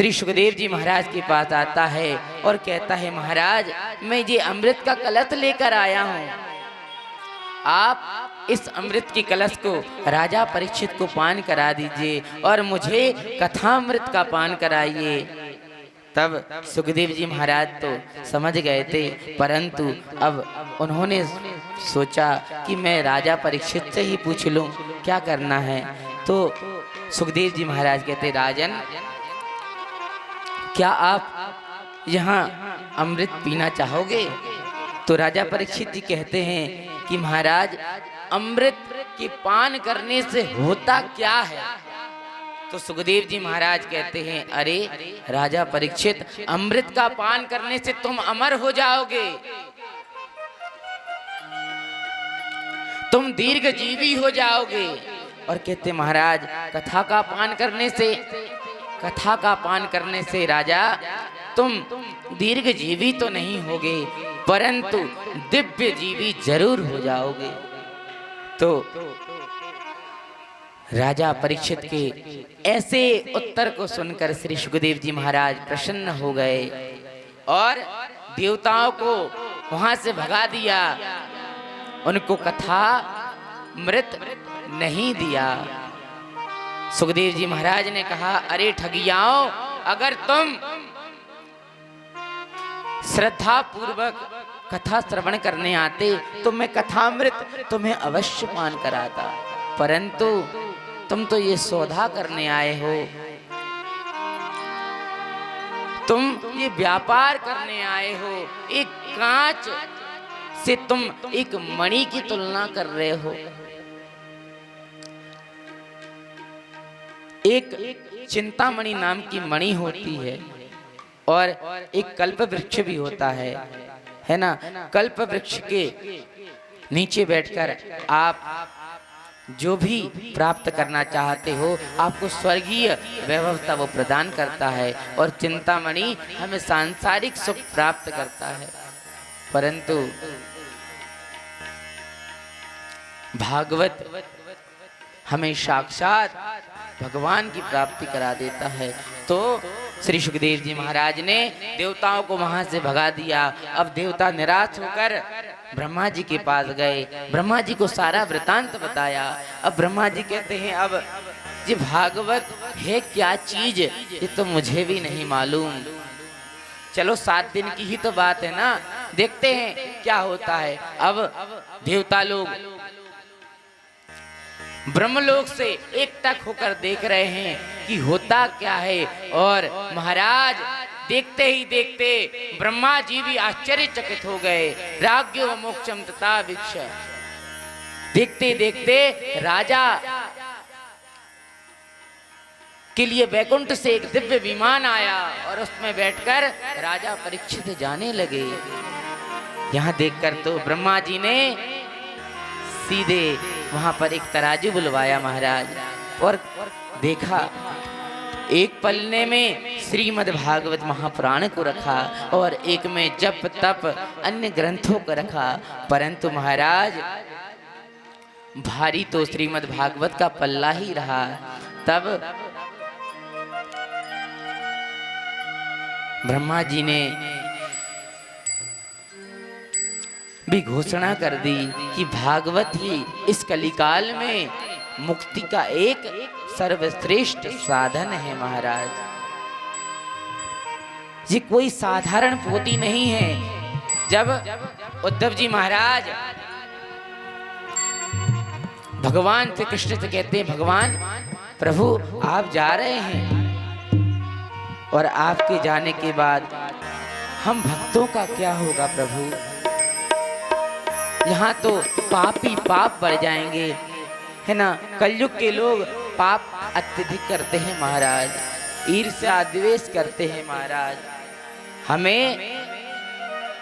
श्री सुखदेव जी महाराज के पास आता है और कहता है, महाराज मैं ये अमृत का कलश लेकर आया हूँ, आप इस अमृत के कलश को राजा परीक्षित को पान करा दीजिए और मुझे कथामृत का पान कराइए। तब सुखदेव जी महाराज तो समझ गए थे, परंतु अब उन्होंने सोचा कि मैं राजा परीक्षित से ही पूछ लूं क्या करना है। तो सुखदेव जी महाराज कहते, राजन क्या आप यहाँ अमृत पीना चाहोगे? तो राजा परीक्षित जी कहते हैं कि महाराज अमृत के पान करने से होता क्या है? तो सुखदेव जी महाराज कहते हैं, अरे राजा परीक्षित, अमृत का पान करने से तुम अमर हो जाओगे, तुम दीर्घजीवी हो जाओगे। और कहते महाराज कथा का पान करने से राजा तुम दीर्घजीवी तो नहीं होगे, परंतु दिव्य जीवी जरूर हो जाओगे। तो राजा परीक्षित के ऐसे उत्तर को सुनकर श्री सुखदेव जी महाराज प्रसन्न हो गए और देवताओं को वहां से भगा दिया, उनको कथा मृत नहीं दिया। सुखदेव जी महाराज ने कहा, अरे ठगियाओं, अगर तुम श्रद्धा पूर्वक कथा श्रवण करने आते तो मैं कथामृत तुम्हें अवश्य पान कराता, परंतु तुम तो ये सौदा करने आए हो, तुम ये व्यापार करने आए हो, एक कांच से तुम एक मणि की तुलना कर रहे हो। एक चिंतामणि नाम की मणि होती है और एक कल्प वृक्ष भी होता है ना। कल्प वृक्ष के नीचे बैठकर आप जो भी प्राप्त करना चाहते हो, आपको स्वर्गीय वैभवता वो प्रदान करता है, और चिंतामणि हमें सांसारिक सुख प्राप्त करता है, परंतु भागवत हमें साक्षात भगवान की प्राप्ति करा देता है। तो श्री सुखदेव जी महाराज ने देवताओं को वहां से भगा दिया। अब देवता निराश होकर ब्रह्मा जी के पास गए, ब्रह्मा जी को सारा वृतांत बताया। अब ब्रह्मा जी कहते हैं, अब ये भागवत है क्या चीज, ये तो मुझे भी नहीं मालूम। चलो 7 दिन की ही तो बात है ना, देखते हैं क्या होता है। अब देवता लोग ब्रह्मलोक से एकटक होकर देख रहे हैं कि होता क्या है, और महाराज देखते ही देखते ब्रह्मा जी भी आश्चर्यचकित हो गए। राज्ञो मोक्षम तथा भिक्ष, देखते देखते राजा के लिए वैकुंठ से एक दिव्य विमान आया और उसमें बैठकर राजा परीक्षित जाने लगे। यहाँ देखकर तो ब्रह्मा जी ने सीधे वहां पर एक तराजू बुलवाया महाराज, और देखा एक पलने में श्रीमद् भागवत महापुराण को रखा और एक में जप तप अन्य ग्रंथों को रखा, परंतु महाराज भारी तो श्रीमद् भागवत का पल्ला ही रहा। तब ब्रह्मा जी ने भी घोषणा कर दी कि भागवत ही इस कलिकाल में मुक्ति का एक सर्वश्रेष्ठ साधन है। महाराज ये कोई साधारण पोथी नहीं है। जब उद्धव जी महाराज भगवान से कृष्ण से कहते हैं, भगवान प्रभु आप जा रहे हैं और आपके जाने के बाद हम भक्तों का क्या होगा प्रभु? यहाँ तो पाप ही पाप बढ़ जाएंगे, है ना। कलयुग के लोग पाप अत्यधिक करते हैं महाराज, ईर्ष्या द्वेष करते हैं महाराज। हमें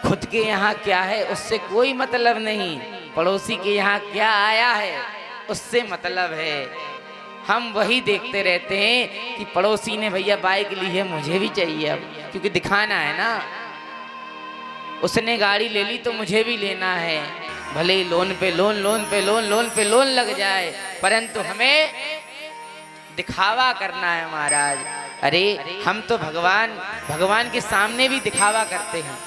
खुद के यहाँ क्या है उससे कोई मतलब नहीं, पड़ोसी के यहाँ क्या आया है उससे मतलब है। हम वही देखते रहते हैं कि पड़ोसी ने भैया बाइक ली है, मुझे भी चाहिए अब, क्योंकि दिखाना है ना। उसने गाड़ी ले ली तो मुझे भी लेना है, भले ही लोन पे लोन लग जाए, परंतु हमें दिखावा करना है महाराज। अरे हम तो भगवान के सामने भी दिखावा करते हैं।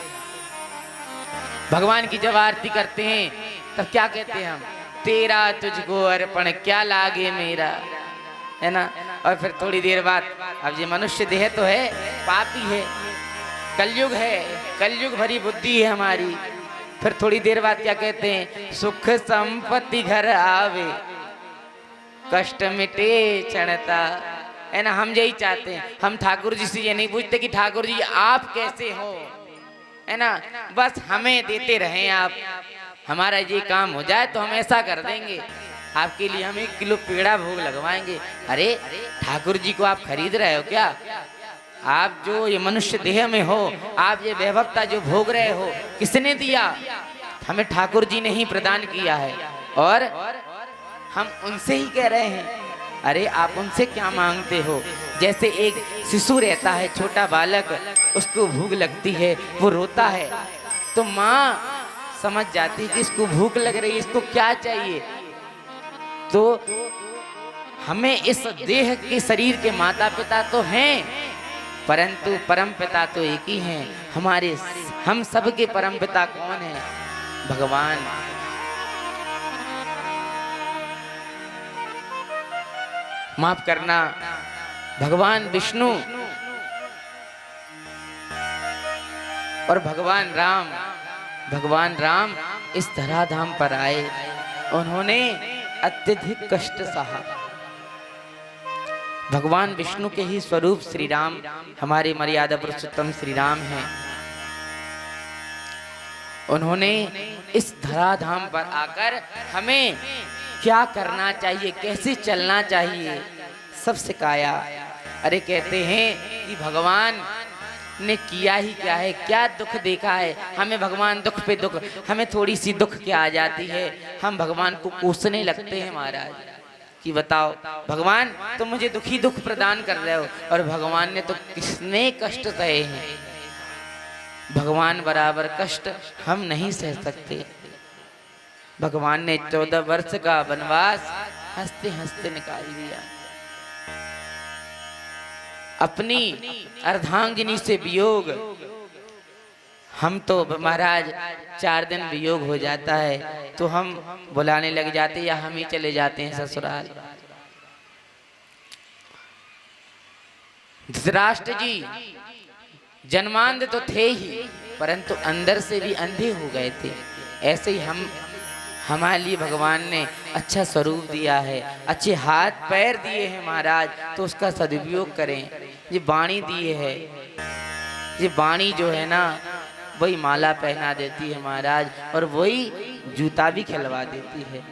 भगवान की जब आरती करते हैं तब क्या कहते हैं हम, तेरा तुझको अर्पण क्या लागे मेरा, है ना। और फिर थोड़ी देर बाद, अब ये मनुष्य देह तो है, पापी है, कलयुग है, कलयुग भरी बुद्धि है हमारी। फिर थोड़ी देर बाद क्या कहते हैं, सुख संपत्ति घर आवे कष्ट मिटे चढ़ता, है ना। हम यही चाहते हैं। हम ठाकुर जी से ये नहीं पूछते कि ठाकुर जी आप कैसे हो, है ना। बस हमें देते रहें आप, हमारा ये काम हो जाए तो हम ऐसा कर देंगे, आपके लिए हम 1 किलो पेड़ा भोग लगवाएंगे। अरे ठाकुर जी को आप खरीद रहे हो क्या? आप जो ये मनुष्य देह में हो, आप ये वैभवता जो भोग रहे हो, किसने दिया? हमें ठाकुर जी ने ही प्रदान किया है, और हम उनसे ही कह रहे हैं। अरे आप उनसे क्या मांगते हो? जैसे एक शिशु रहता है, छोटा बालक, उसको भूख लगती है, वो रोता है, तो माँ समझ जाती है कि इसको भूख लग रही है, इसको क्या चाहिए। तो हमें इस देह के शरीर के माता पिता तो हैं, परंतु परम पिता तो एक ही हैं। हम सबके परम पिता कौन है? भगवान। माफ करना, भगवान विष्णु और भगवान राम इस धराधाम पर आए, उन्होंने अत्यधिक कष्ट सहा। भगवान विष्णु के ही स्वरूप श्री राम, हमारे मर्यादा पुरुषोत्तम श्री राम हैं। उन्होंने इस धराधाम पर आकर हमें क्या करना चाहिए, कैसे चलना चाहिए, सब सिखाया। अरे कहते हैं कि भगवान ने किया ही क्या है, क्या दुख देखा है। हमें भगवान दुख पे दुख, हमें थोड़ी सी दुख क्या आ जाती है, हम भगवान को कोसने लगते हैं महाराज कि बताओ भगवान तुम मुझे दुखी दुख प्रदान कर रहे हो, और भगवान ने तो कितने कष्ट सहे हैं। भगवान बराबर कष्ट हम नहीं सह सकते। भगवान ने 14 वर्ष का वनवास हंसते हंसते निकाल दिया। अपनी अर्धांगिनी से वियोग, हम तो महाराज 4 दिन वियोग हो जाता है तो हम बुलाने लग जाते, या हम ही चले जाते हैं ससुराल। धृतराष्ट्र जी जन्मांध तो थे ही, परंतु अंदर से भी अंधे हो गए थे। ऐसे ही हमारे लिए भगवान ने अच्छा स्वरूप दिया है, अच्छे हाथ पैर दिए हैं महाराज, तो उसका सदुपयोग करें। ये वाणी दिए है, ये वाणी जो है ना वही माला पहना देती है महाराज, और वही जूता भी खिलवा देती है।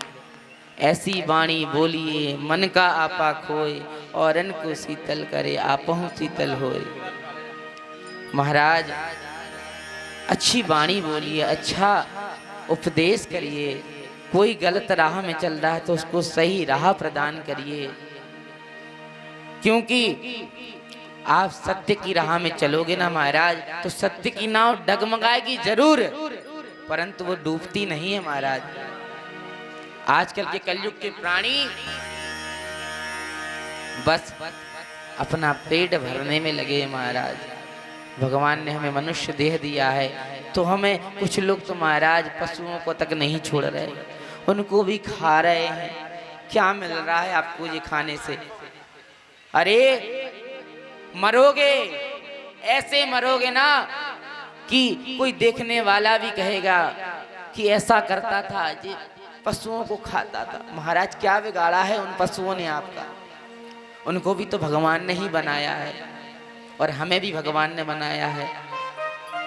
ऐसी वाणी बोलिए मन का आपा खोए, औरन को शीतल करे आपहु शीतल होए। महाराज अच्छी वाणी बोलिए, अच्छा उपदेश करिए। कोई गलत राह में चल रहा है तो उसको सही राह प्रदान करिए, क्योंकि आप सत्य की राह में चलोगे ना महाराज, तो सत्य की नाव डगमगाएगी जरूर, परंतु वो डूबती नहीं है महाराज। आजकल के कलयुग के प्राणी बस अपना पेट भरने में लगे महाराज। भगवान ने हमें मनुष्य देह दिया है, तो हमें कुछ लोग तो महाराज पशुओं को तक नहीं छोड़ रहे, उनको भी खा रहे हैं। क्या मिल रहा है आपको ये खाने से? अरे मरोगे, ऐसे मरोगे ना कि कोई देखने वाला भी कहेगा कि ऐसा करता था, ये पशुओं को खाता था। महाराज क्या बिगाड़ा है उन पशुओं ने आपका? उनको भी तो भगवान ने ही बनाया है, और हमें भी भगवान ने बनाया है।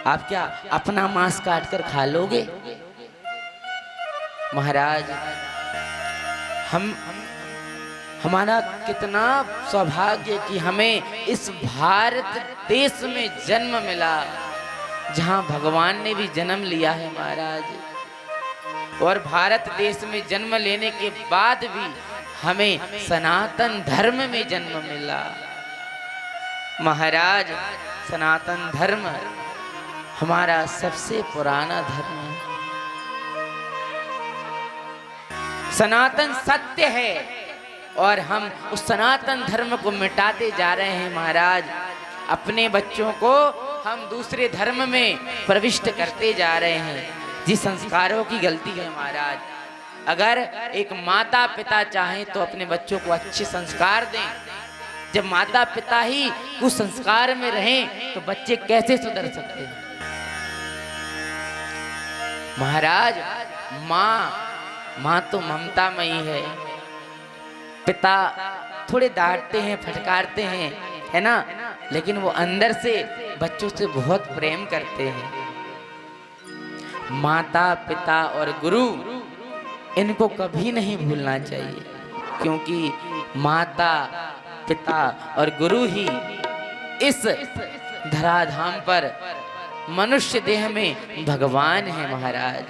आप क्या अपना मांस काट कर खा लोगे? महाराज हमारा कितना सौभाग्य कि हमें इस भारत देश में जन्म मिला, जहां भगवान ने भी जन्म लिया है महाराज। और भारत देश में जन्म लेने के बाद भी हमें सनातन धर्म में जन्म मिला महाराज। सनातन धर्म हमारा सबसे पुराना धर्म है। सनातन सत्य है, और हम उस सनातन धर्म को मिटाते जा रहे हैं महाराज। अपने बच्चों को हम दूसरे धर्म में प्रविष्ट करते जा रहे हैं। जी संस्कारों की गलती है महाराज। अगर एक माता पिता चाहें तो अपने बच्चों को अच्छे संस्कार दें। जब माता पिता ही कुछ संस्कार में रहें तो बच्चे कैसे सुधर सकते हैं महाराज। माँ तो ममतामयी है। पिता थोड़े डांटते हैं, फटकारते हैं, है ना, लेकिन वो अंदर से बच्चों से बहुत प्रेम करते हैं। माता पिता और गुरु इनको कभी नहीं भूलना चाहिए, क्योंकि माता पिता और गुरु ही इस धराधाम पर मनुष्य देह में भगवान है महाराज।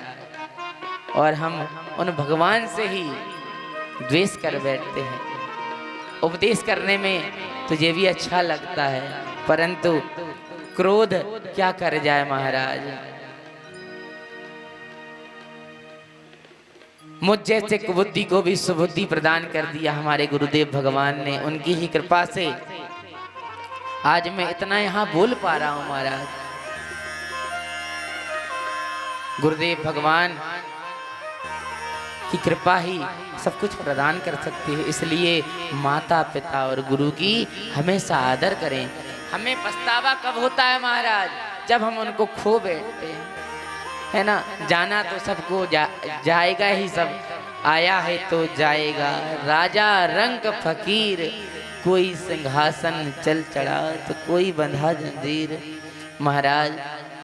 और हम उन भगवान से ही द्वेष कर बैठते हैं। उपदेश करने में तुझे भी अच्छा लगता है, परंतु क्रोध क्या कर जाए महाराज। मुझ जैसे कुबुद्धि को भी सुबुद्धि प्रदान कर दिया हमारे गुरुदेव भगवान ने। उनकी ही कृपा से आज मैं इतना यहाँ बोल पा रहा हूँ महाराज। गुरुदेव भगवान की कृपा ही सब कुछ प्रदान कर सकती है। इसलिए माता पिता और गुरु की हमेशा आदर करें। हमें पछतावा कब होता है महाराज? जब हम उनको खो बैठते हैं, है ना। जाना तो सबको जाएगा ही, सब आया है तो जाएगा। राजा रंग फकीर, कोई सिंहासन चल चढ़ा तो कोई बंधा जंजीर। महाराज